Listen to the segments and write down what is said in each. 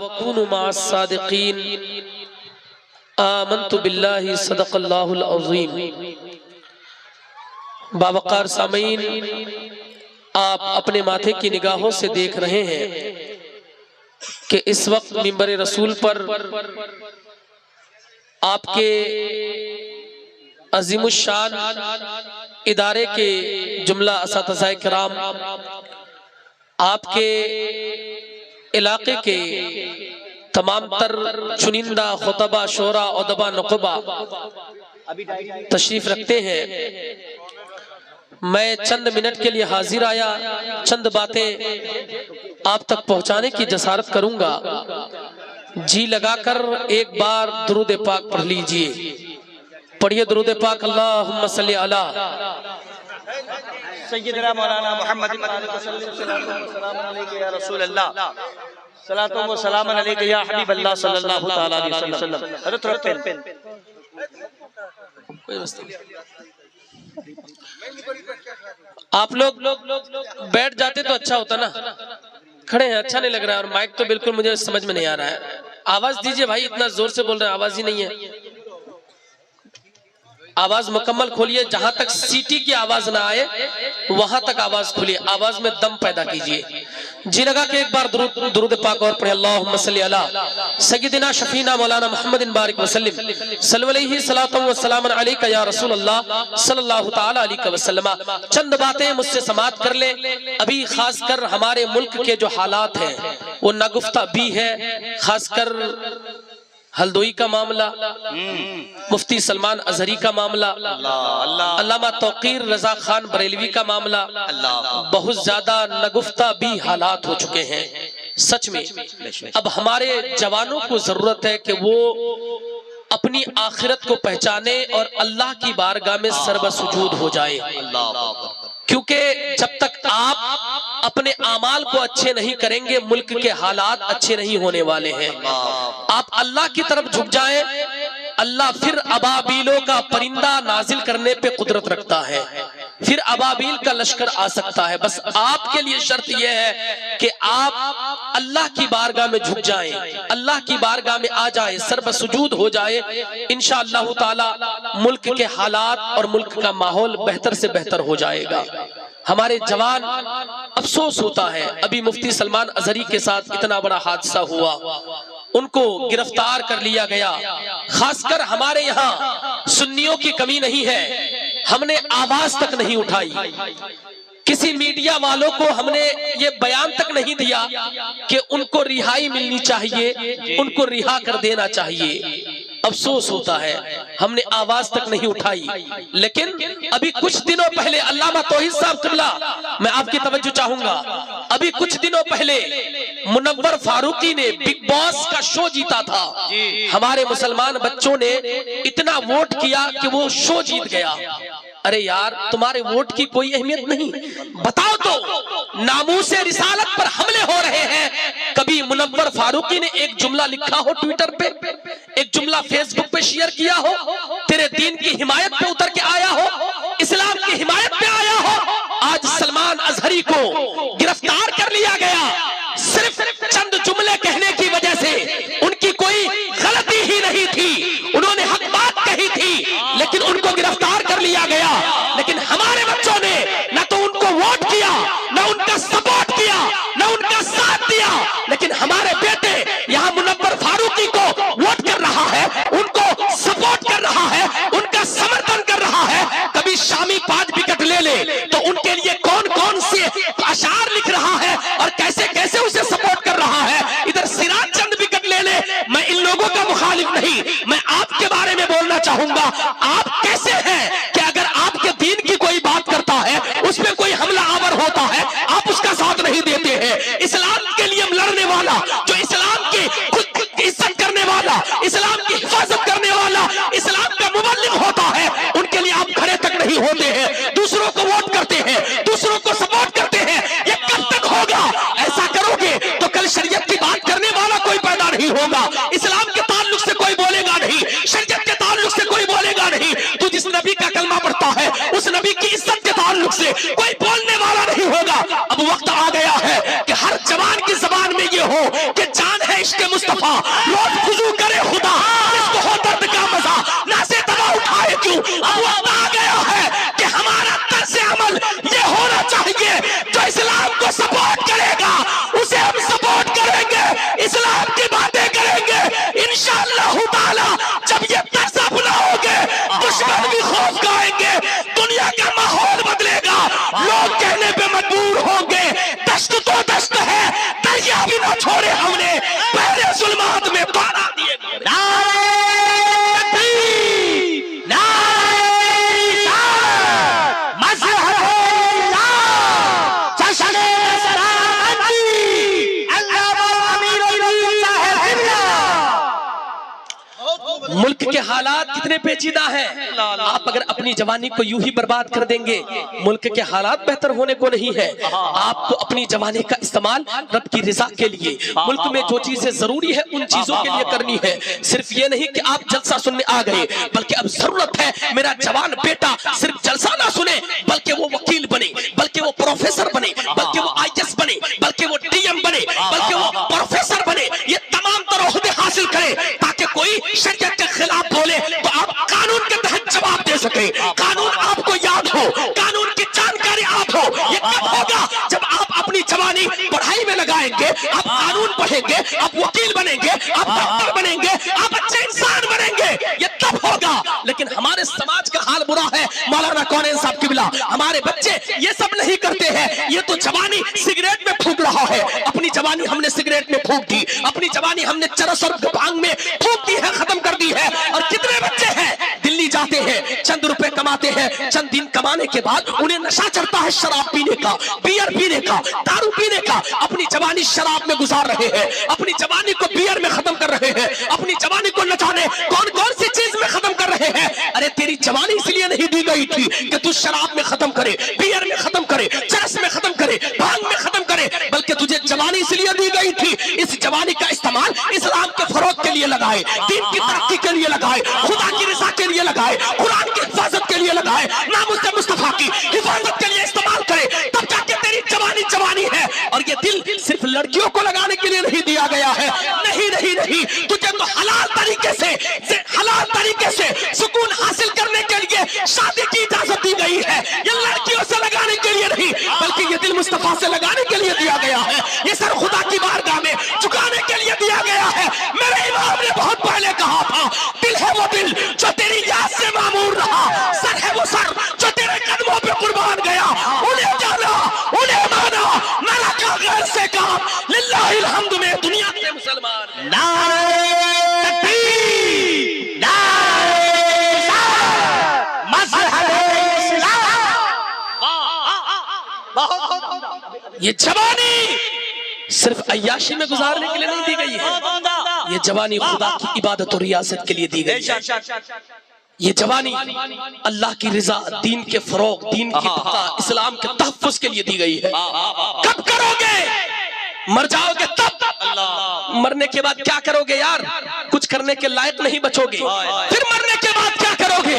وَكُونُوا مَعَ الصَّادِقِينَ آمنت باللہ صدق اللہ العظیم۔ باوقار سامعین، آپ اپنے ماتھے کی نگاہوں سے دیکھ رہے ہیں کہ اس وقت منبر رسول پر آپ کے عظیم الشان ادارے کے جملہ اساتذہ کرام، آپ کے علاقے کے تمام تر چنندہ خطبہ، شورا، ادبا، نقبہ تشریف رکھتے ہیں۔ میں چند منٹ کے لیے حاضر آیا، چند باتیں آپ تک پہنچانے کی جسارت کروں گا۔ جی لگا کر ایک بار درود پاک پڑھ لیجئے۔ پڑھیے درود پاک۔ اللہم صلی علی سیدنا مولانا محمد سلام علیکہ یا رسول اللہ، صلاۃ و سلام علیکہ یا حبیب اللہ صلی اللہ تعالی علیہ وسلم۔ حضرت رکھتے ہیں۔ آپ لوگ بیٹھ جاتے تو اچھا ہوتا نا، کھڑے ہیں اچھا نہیں لگ رہا ہے، اور مائک تو بالکل مجھے سمجھ میں نہیں آ رہا ہے۔ آواز دیجئے بھائی، اتنا زور سے بول رہے ہیں، آواز ہی نہیں ہے۔ آواز مکمل کھولیے، جہاں تک سیٹی کی آواز نہ آئے وہاں تک آواز کھولیے، آواز میں دم پیدا کیجئے۔ جی لگا کہ ایک بار درود پاک اور پڑھے۔ اللہم صلی علی سیدنا شفینا مولانا محمد بارک وسلم، صلی علیہ صلاۃ و سلام علیکہ یا رسول اللہ صلی اللہ تعالی علیہ وسلم۔ چند باتیں مجھ سے سماعت کر لیں۔ ابھی خاص کر ہمارے ملک کے جو حالات ہیں وہ ناگفتہ بھی ہے، خاص کر ہلدوئی کا معاملہ، مفتی سلمان ازہری کا معاملہ، علامہ توقیر رضا خان بریلوی کا معاملہ، بہت زیادہ نگفتہ بھی حالات ہو چکے ہیں سچ میں۔ اب ہمارے جوانوں کو ضرورت ہے کہ وہ اپنی آخرت کو پہچانے اور اللہ کی بارگاہ میں سربہ سجود ہو جائے، کیونکہ جب تک آپ اپنے اعمال کو اچھے نہیں کریں گے ملک کے حالات اچھے نہیں ہونے والے ہیں۔ آپ اللہ کی طرف جھک جائیں، اللہ پھر ابابیلوں کا پرندہ نازل کرنے پہ قدرت رکھتا ہے، پھر ابابیل کا لشکر آ سکتا ہے۔ بس آپ کے لیے شرط یہ ہے کہ آپ اللہ کی بارگاہ میں جھک جائیں، اللہ کی بارگاہ میں آ جائیں، سربہ سجود ہو جائے، انشاءاللہ تعالی ملک کے حالات اور ملک کا ماحول بہتر سے بہتر ہو جائے گا۔ ہمارے جوان، افسوس ہوتا ہے ابھی مفتی سلمان ازہری کے ساتھ اتنا بڑا حادثہ ہوا، ان کو گرفتار کر لیا گیا۔ خاص کر ہمارے یہاں سنیوں کی کمی نہیں ہے، ہم نے آواز تک نہیں اٹھائی، کسی میڈیا والوں کو ہم نے یہ بیان تک نہیں دیا کہ ان کو رہائی ملنی چاہیے، ان کو رہا کر دینا چاہیے۔ افسوس ہوتا ہے ہم نے آواز تک نہیں اٹھائی۔ لیکن ابھی کچھ دنوں پہلے علامہ توحید صاحب قبلہ، میں آپ کی توجہ چاہوں گا، ابھی کچھ دنوں پہلے منور فاروقی نے بگ باس کا شو جیتا تھا، ہمارے مسلمان بچوں نے اتنا ووٹ کیا کہ وہ شو جیت گیا۔ ارے یار، تمہارے ووٹ کی کوئی اہمیت نہیں، بتاؤ تو ناموس رسالت پر حملے ہو رہے ہیں۔ کبھی منور فاروقی نے ایک جملہ لکھا ہو ٹویٹر پہ، ایک جملہ فیس بک پہ شیئر کیا ہو، تیرے دین کی حمایت پہ اتر کے آیا ہو، اسلام کی حمایت پہ آیا ہو؟ آج سلمان ازہری کو گرفتار کر لیا گیا صرف چند جملے کہنے کی وجہ سے۔ ان کی کوئی غلطی ہی نہیں تھی، انہوں نے حق بات کہی تھی، لیکن ان کو گرفتار کر لیا گیا۔ لیکن ہمارے بچوں نے نہ تو ان کو ووٹ کیا، نہ ان کا سپورٹ کیا، نہ ان کا ساتھ دیا، لیکن ہمارے بیٹے یہاں منور فاروقی کو ووٹ کر رہا ہے، ان کو سپورٹ کر رہا ہے، ان کا سمرتھن کر رہا ہے۔ کبھی شامی 5 وکٹ لے لے تو ان کے لیے کون کون سے اشعار لکھ رہا ہے اور کیسے کیسے اسے سپورٹ کر رہا ہے۔ ادھر سراج چند وکٹ لے لے، میں ان لوگوں کا مخالف نہیں، میں آپ کے بارے میں بولنا چاہوں گا۔ آپ کیسے ہیں کہ اگر آپ کے دین کی کوئی بات کرتا ہے، اس پہ کوئی حملہ آور ہوتا ہے، آپ اس کا ساتھ نہیں دیتے ہیں؟ اسلام کے لیے لڑنے والا، جو اسلام کی خود عزت کرنے والا، اسلام کی حفاظت کرنے والا، اسلام کا مبلغ ہوتا ہے، ان کے لیے آپ کھڑے تک نہیں ہوتے ہیں، دوسروں کو ووٹ کرتے ہیں، دوسروں کو سپورٹ کرتے ہیں۔ یہ کب تک ہوگا؟ ایسا کرو گے تو کل شریعت کی بات کرنے والا کوئی پیدا نہیں ہوگا، اسلام کے تعلق سے کوئی بولے گا نہیں، شریعت کے تعلق سے کوئی بولے گا نہیں۔ تو جس نبی کا کلمہ پڑھتا ہے اس نبی کی عزت کے تعلق سے کوئی بولنے والا نہیں ہوگا۔ اب وقت آ گیا ہے کہ ہر جوان کی زبان میں یہ ہو کہ جان ہے عشق مصطفیٰ، روز وضو کرے خدا جس کو ہو درد کا مزہ، نازے دوا اٹھائے کیوں اب وقت آ گیا ہے کہ ہمارا طرز عمل یہ ہونا چاہیے، جو اسلام کو سپورٹ کرے گا اسے ہم سپورٹ کریں گے، اسلام کی باتیں کریں گے انشاءاللہ تعالی۔ جب یہ طرز اپناؤ گے دشمن بھی خوف کھائیں گے، دنیا کا ماحول بدلے گا، لوگ کہنے پہ مجبور ہوں گے دشت تو دشت ہے، دریا بھی نہ چھوڑے ہم نے، پہلے ظلمات میں پانا دیے۔ نعرہ تکبیر، نعرہ رسالت، مذہب اللہ، جشن سرابندی، علامہ امیر المؤمنین صاحب قبلہ۔ ملک کے حالات کتنے پیچیدہ ہیں، آپ اگر اپنی جوانی کو یوں ہی برباد کر دیں گے ملک کے حالات بہتر ہونے کو نہیں ہے۔ آپ کو اپنی جوانی کا استعمال رب کی رضا کے لیے، ملک میں جو چیزیں ضروری ہے ان چیزوں کے لیے کرنی ہے۔ صرف یہ نہیں کہ آپ جلسہ سننے آ گئے، بلکہ اب ضرورت ہے میرا جوان بیٹا صرف جلسہ نہ سنے بلکہ وہ وکیل بنے، بلکہ وہ پروفیسر بنے، بلکہ وہ آئی ایس بنے، بلکہ وہ ڈی ایم بنے، بلکہ وہ پروفیسر بنے، یہ تمام تر عہدے حاصل کرے تاکہ کوئی شریعت کے خلاف بولے تو آپ قانون کے تحت جواب دے سکیں، قانون آپ کو یاد ہو، قانون کی جانکاری آپ ہو۔ یہ کب ہوگا؟ جب آپ اپنی جوانی پڑھائی میں لگائیں گے، آپ قانون پڑھیں گے، آپ وکیل بنیں گے، آپ ڈاکٹر بنیں گے، آپ اچھے انسان بنیں گے، یہ تب ہوگا۔ لیکن ہمارے سماج کا حال برا ہے، مولانا کونین صاحب قبلہ، ہمارے بچے یہ سب نہیں کرتے ہیں، یہ تو جوانی سگریٹ میں پھونک رہا ہے۔ اپنی جوانی ہم نے سگریٹ میں پھونک دی، اپنی جوانی ہم نے چرس اور بھانگ میں پھونک دی ہے، ختم کر دی ہے۔ اور کتنے بچے ہیں دلی جاتے ہیں، چند روپے کماتے ہیں، چند دن کمانے کے بعد انہیں نشہ چڑھتا ہے شراب پینے کا، بیئر پینے کا، دارو پینے کا، اپنی جوانی شراب میں گزار رہے ہیں، اپنی جوانی کو بیئر میں ختم کر رہے ہیں، اپنی جوانی کو نہ جانے کون کون سی چیز میں ختم کر رہے ہیں۔ ارے تیری جوانی اس لیے نہیں دی گئی تھی کہ تو شراب میں ختم کرے، بیئر میں ختم کرے، چرس میں ختم کرے، بھانگ میں ختم کرے، بلکہ تجھے جوانی اس لیے دی گئی تھی اس جوانی کا استعمال اسلام کے فروغ کے لیے لگائے، دین کی ترقی کے لیے لگائے، خدا کی رضا کے لیے لگائے، قرآن کی حفاظت کے لیے لگائے، ناموس مصطفیٰ کی حفاظت کے لیے استعمال کرے، تب جا کے تیری جوانی جوانی ہے۔ اور یہ دل صرف لڑکیوں کو لگانے کے لیے نہیں دیا گیا ہے، نہیں نہیں نہیں، تجھے تو حلال طریقے سے سکون حاصل کرنے کے لیے شادی کی اجازت دی گئی ہے۔ یہ لڑکیوں سے لگانے کے لیے نہیں بلکہ یہ دل مصطفیٰ سے لگانے کے لیے دیا گیا ہے، یہ سر خدا کی بارگاہ میں جھکانے کے لیے دیا گیا ہے۔ میرے امام نے بہت پہلے کہا تھا، دل ہے وہ دل جو تیری یاد سے معمور رہا، سر ہے وہ سر جو تیرے قدموں پہ قربان گیا، انہیں جانا انہیں مانا، نہ رکھا غیر سے کام، للہ الحمد میں دنیا کے مسلمان۔ نعرہ تکبیر، نعرہ رسالت، مذہب اسلام۔ یہ جوانی صرف عیاشی میں گزارنے کے لیے نہیں دی گئی ہے، یہ جوانی خدا کی عبادت اور ریاست کے لیے دی گئی ہے۔ یہ جوانی اللہ کی رضا، دین کے فروغ، دین کی بقا، اسلام کے تحفظ کے لیے دی گئی ہے۔ کب کرو گے؟ مر جاؤ گے تب۔ مرنے کے بعد کیا کرو گے یار؟ کچھ کرنے کے لائق نہیں بچو گے۔ پھر مرنے کے بعد کیا کرو گے؟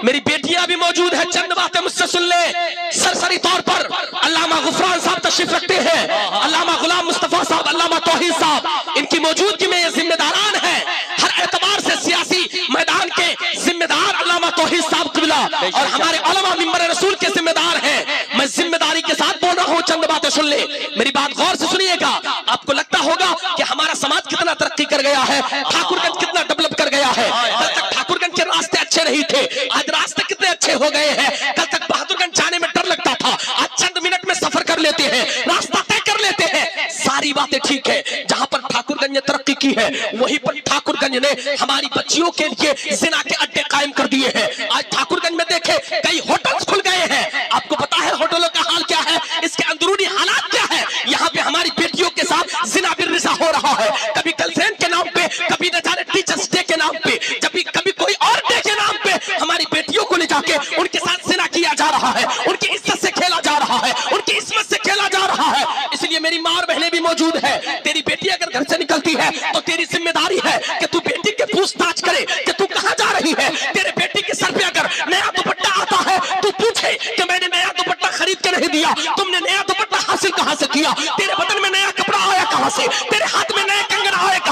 میری بیٹیاں بھی موجود ہیں، چند باتیں مجھ سے سن لیں سرسری طور پر۔ علامہ غفران صاحب تشریف رکھتے ہیں، علامہ غلام مصطفیٰ صاحب، علامہ توحید صاحب، ان کی موجودگی میں یہ ذمہ داران ہیں، ہر اعتبار سے سیاسی میدان کے ذمہ دار علامہ توحید صاحب قبلہ اور ہمارے علماء منبر رسول کے ذمہ دار ہیں۔ میں ذمہ داری کے ساتھ بول رہا ہوں، چند باتیں سن لیں، میری بات غور سے سنیے گا۔ آپ کو لگتا ہوگا کہ ہمارا سماج کتنا ترقی کر گیا ہے، ٹھاکر گنج کتنا ڈیولپ کر گیا ہے۔ کل تک ٹھاکر گنج کے راستے اچھے نہیں تھے، آج راستے کتنے اچھے ہو گئے ہیں۔ کل تک بہادر گنج جانے میں ڈر لگتا تھا، آج چند منٹ میں سفر کر لیتے ہیں، راستہ طے کر لیتے ہیں۔ ساری باتیں ٹھیک ہے، جہاں پر ٹھاکر گنج نے ترقی کی ہے وہیں پر ٹھاکر گنج نے ہماری بچیوں کے لیے زنا کے اڈے قائم کر دیے ہیں۔ آج ٹھاکر گنج میں دیکھیں کئی ہوٹلز کھل گئے ہیں، آپ کو پتا ہے ہوٹلوں کا حال کیا ہے، اس کے اندرونی حالات کیا ہے۔ یہاں پہ ہماری بیٹیوں کے ساتھ زنا بالرضا ہو رہا ہے، کبھی گرل فرینڈ کے نام پہ، کبھی نہ جانے ٹیچرز ڈے کے نام پہ، کبھی کوئی اور ڈے کے نام پہ ہماری بیٹیوں کو لے جا کے ان کے ساتھ زنا کیا جا رہا ہے، ان کی عزت سے کھیلا جا رہا ہے، ان کی عصمت سے کھیلا جا رہا ہے۔ اس لیے میری ماں اور بہنیں بھی موجود ہیں، تیری بیٹی اگر گھر سے نکلتی ہے تو تیری ذمہ داری ہے کہ تو بیٹی کے پوچھ تاچھ کرے کہ تو کہاں جا رہی ہے۔ تیرے بیٹی کے سر پہ اگر نیا دوپٹہ آتا ہے تو پوچھے کہ میں نے نیا دوپٹہ خرید کے نہیں دیا، تم نے نیا دوپٹہ حاصل کہاں سے کیا، تیرے بدن میں نیا کپڑا آیا کہاں سے، تیرے ہاتھ میں نئے کنگن آئے کہاں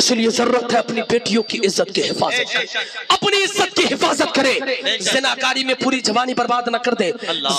اس لیے ضرورت ہے اپنی بیٹیوں کی عزت کی حفاظت کرے، اپنی عزت کی حفاظت کرے، زناکاری میں پوری جوانی برباد نہ کر دے،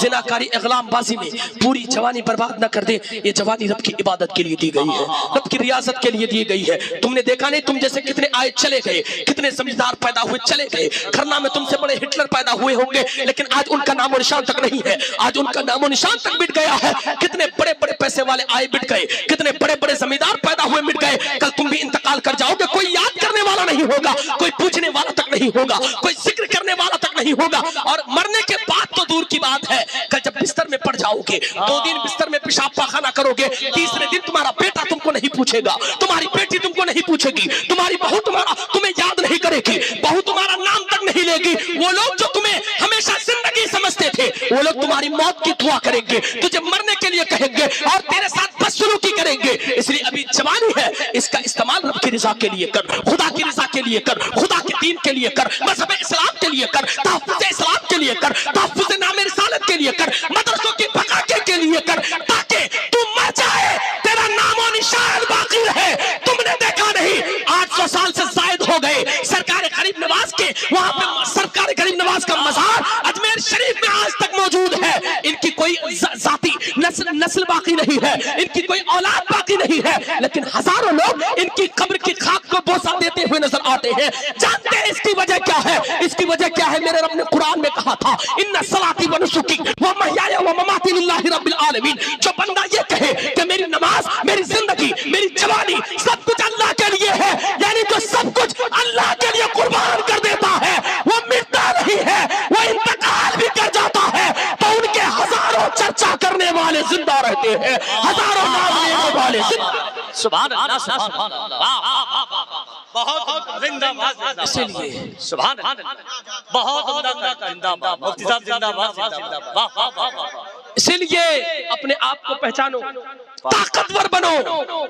زناکاری اغلام بازی میں پوری جوانی برباد نہ کر دے۔ یہ جوانی رب کی عبادت کے لیے دی گئی ہے، رب کی ریاضت کے لیے دی گئی ہے۔ تم نے دیکھا نہیں تم جیسے کتنے آئے چلے گئے، کتنے زمیندار پیدا ہوئے چلے گئے، کھرنا میں تم سے بڑے ہٹلر پیدا ہوئے ہوں گے، لیکن آج ان کا نام و نشان تک نہیں ہے، آج ان کا نام و نشان تک مٹ گیا ہے۔ کتنے بڑے بڑے پیسے والے آئے مٹ گئے، کتنے بڑے بڑے زمیندار پیدا ہوئے مٹ گئے، کل تم بھی انتقال کر جاؤ گے، کوئی یاد کرنے والا نہیں ہوگا، کوئی پوچھنے والا تک نہیں ہوگا، کوئی ذکر کرنے والا تک نہیں ہوگا، اور مرنے کے بعد تو دور کی بات ہے، کل جب بستر میں پڑ جاؤ گے، 2 دن بستر میں پیشاب پاخانہ کرو گے، تیسرے دن تمہارا بیٹا تم کو نہیں پوچھے گا، تمہاری بیٹی تم کو نہیں پوچھے گی، تمہاری بہو تمہیں یاد نہیں کرے گی، بہو تمہارا نام تک نہیں لے گی۔ وہ لوگ جو تمہیں ہمیشہ زندگی سمجھتے تھے وہ لوگ تمہاری موت کی دعا کریں گے، تجھے مرنے کے لیے کہیں گے اور تیرے ساتھ بدسلوکی کریں گے۔ اس لیے ابھی جوانی ہے، اس کا استعمال رب کی رضا کے لیے کر، خدا کی رضا کے لیے کر، خدا کے دین کے لیے کر، مذہب اسلام کے لیے کر، تحفظ اسلام کے لیے کر، تحفظ نام رسالت کے لیے کر، مدرسوں کی بقا کے لیے کر، تاکہ تم مر جائے تیرا نام و نشان باقی رہے۔ تم نے دیکھا نہیں 800 سال سے زائد ہو گئے سرکار غریب نواز کے، وہاں پہ سرکار غریب نواز کا مزار اجمیر شریف میں آج تک موجود ہے۔ ان کی کوئی ذاتی نسل باقی نہیں ہے، ان کی کوئی اولاد باقی نہیں ہے، لیکن ہزاروں لوگ ان کی قبر کی خاک کو بوسہ دیتے ہوئے نظر آتے ہیں۔ جانتے ہیں اس کی وجہ کیا ہے؟ اس کی وجہ کیا ہے؟ میرے رب نے قرآن میں کہا تھا ان صلاتی و نسکی و محیای و مماتی للہ رب العالمین۔ جو بندہ یہ کہے کہ میری نماز، میری زندگی، میری جوانی سب کچھ اللہ کے لیے ہے، یعنی جو سب کچھ اللہ کے لیے قربان کر دیتا ہے وہ مرتا نہیں ہے، وہ انتقال بھی کر جاتا ہے، تو ان کے ہزاروں چرچا کرنے والے زندہ رہتے ہیں، ہزاروں نام لینے والے زندہ۔ سبحان اللہ، سبحان اللہ، بہت زندہ باد، اسی لیے سبحان اللہ، بہت عمدہ، زندہ باد، مفتی صاحب زندہ باد، زندہ باد، واہ واہ واہ واہ۔ اسی لیے اپنے آپ کو پہچانو، طاقتور بنو۔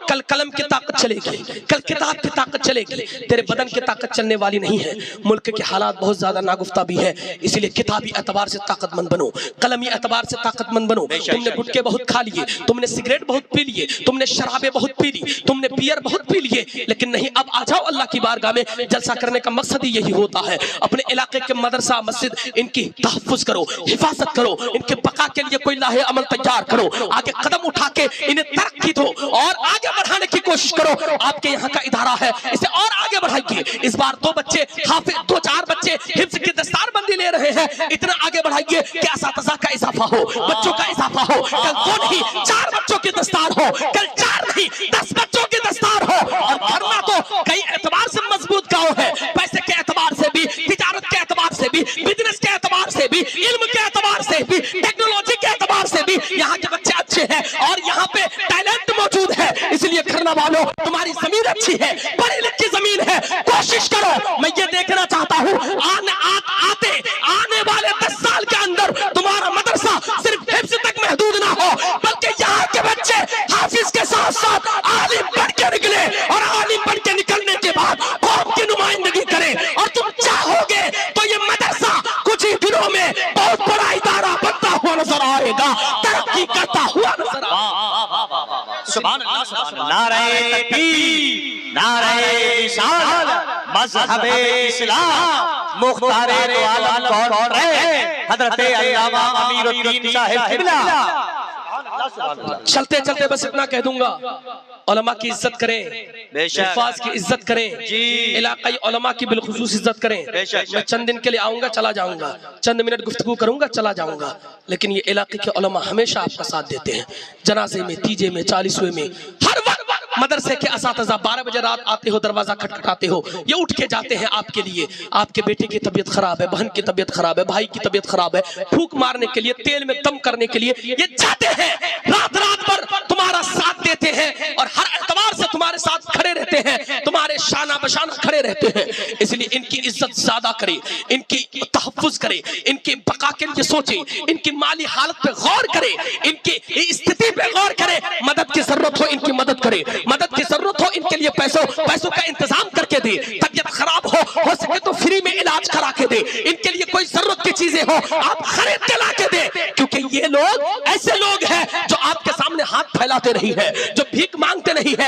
کل قلم کی طاقت چلے گی، کل کتاب کی طاقت چلے گی، تیرے بدن کی طاقت چلنے والی نہیں ہے۔ ملک کے حالات بہت زیادہ ناگفتہ بھی ہے، اسی لیے کتابی اعتبار سے طاقت مند بنو، قلمی اعتبار سے طاقت مند بنو۔ تم نے گٹکے بہت کھا لیے، تم نے سگریٹ بہت پی لیے، تم نے شرابیں بہت پی لی، تم نے بیئر بہت پی لیے، لیکن نہیں، اب آ جاؤ اللہ کی بارگاہ میں۔ جلسہ کرنے کا مقصد ہی یہی ہوتا ہے، اپنے علاقے کے مدرسہ مسجد ان کی تحفظ کرو، حفاظت کرو، ان کے بقا کے لیے کوئی لاہ عمل تیار کرو، آگے قدم اٹھا کے انہیں ترقی دو اور آگے بڑھانے کی کوشش کرو۔ آپ کے یہاں کا ادارہ ہے، اسے اور آگے بڑھائیے۔ اس بار 2 بچے حافظ، 2-4 بچے حفظ کی دستار بندی لے رہے ہیں، اتنا آگے بڑھائیے کہ اساتذہ کا اضافہ ہو، بچوں کا اضافہ ہو، کل 2 نہیں 4 بچوں کی دستار ہو، کل 4 نہیں 10 بچوں کی دستار ہو۔ اور دھرنا تو کئی اعتبار سے مضبوط گاؤں ہے، پیسے کے اعتبار سے بھی، تجارت کے اعتبار سے بھی، بزنس کے اعتبار سے بھی، علم کے اعتبار سے بھی، ٹیکنالوجی کے اعتبار سے بھی یہاں کے بچے اچھے ہیں اور یہاں پہ ٹیلنٹ موجود ہے۔ اس لیے کھرنا والوں، تمہاری زمین اچھی ہے، پڑھی لکھی زمین ہے، کوشش کرو۔ میں یہ دیکھنا چاہتا ہوں آنے والے 10 سال کے اندر تمہارا مدرسہ صرف حفظ تک محدود نہ ہو، بلکہ یہاں کے بچے حافظ کے ساتھ ساتھ عالم بن کے نکلے، اور عالم بن کے نکلنے کے بعد قوم کی نمائندگی کرے، اور تم چاہو گے تو یہ مدرسہ کچھ ہی دنوں میں بہت بڑا ادارہ بنتا ہوا نظر آئے گا، ترقی کرتا ہوا نظر آئے گا۔ سبحان اللہ، سبحان اللہ، نعرہ تکبیر، نعرہ رسالت، مذہب اسلام، مختار دو عالم کون رہے، حضرت علامہ امیر الدین صاحب قبلہ۔ چلتے چلتے بس اتنا کہہ دوں گا، علماء کی عزت کریں، بے شک، حفاظ کی عزت کریں، جی، علاقائی علماء کی بالخصوص عزت کریں۔ بے شک، میں چند دن کے لیے آؤں گا، چلا جاؤں گا، چند منٹ گفتگو کروں گا، چلا جاؤں گا، لیکن یہ علاقے کے علماء ہمیشہ آپ کا ساتھ دیتے ہیں، جنازے میں، تیجے میں، 40ویں میں، ہر وقت مدرسے کے اساتذہ 12 بجے رات آتے ہو، دروازہ کھٹکھٹاتے ہو، یہ اٹھ کے جاتے ہیں آپ کے لیے۔ آپ کے بیٹے کی طبیعت خراب ہے، بہن کی طبیعت خراب ہے، بھائی کی طبیعت خراب ہے، پھونک مارنے کے لیے، تیل میں دم کرنے کے لیے یہ جاتے ہیں، رات رات پر تمہارا ساتھ دیتے ہیں اور ہر اعتبار سے تمہارے ساتھ کھڑے رہتے ہیں، تمہارے شانہ بشانہ کھڑے رہتے ہیں۔ اس لیے ان کی عزت زیادہ کرے، ان کی تحفظ کرے، ان کی بقا کے لیے سوچے، ان کی مالی حالت پہ غور کرے، ان کی استھتی پہ غور کرے، مدد کی ضرورت ہو ان کی مدد کرے، مدد کی ضرورت ہو ان کے لیے پیسوں کا انتظام کر کے دے، طبیعت خراب ہو سکے تو فری میں علاج کرا کے دے، ان کے لیے کوئی ضرورت کی چیزیں ہو آپ خرید کے لا کے دے، کیونکہ یہ لوگ ایسے لوگ ہیں جو آپ کے سامنے ہاتھ پھیلاتے نہیں ہے، جو بھیک مانگتے نہیں ہے،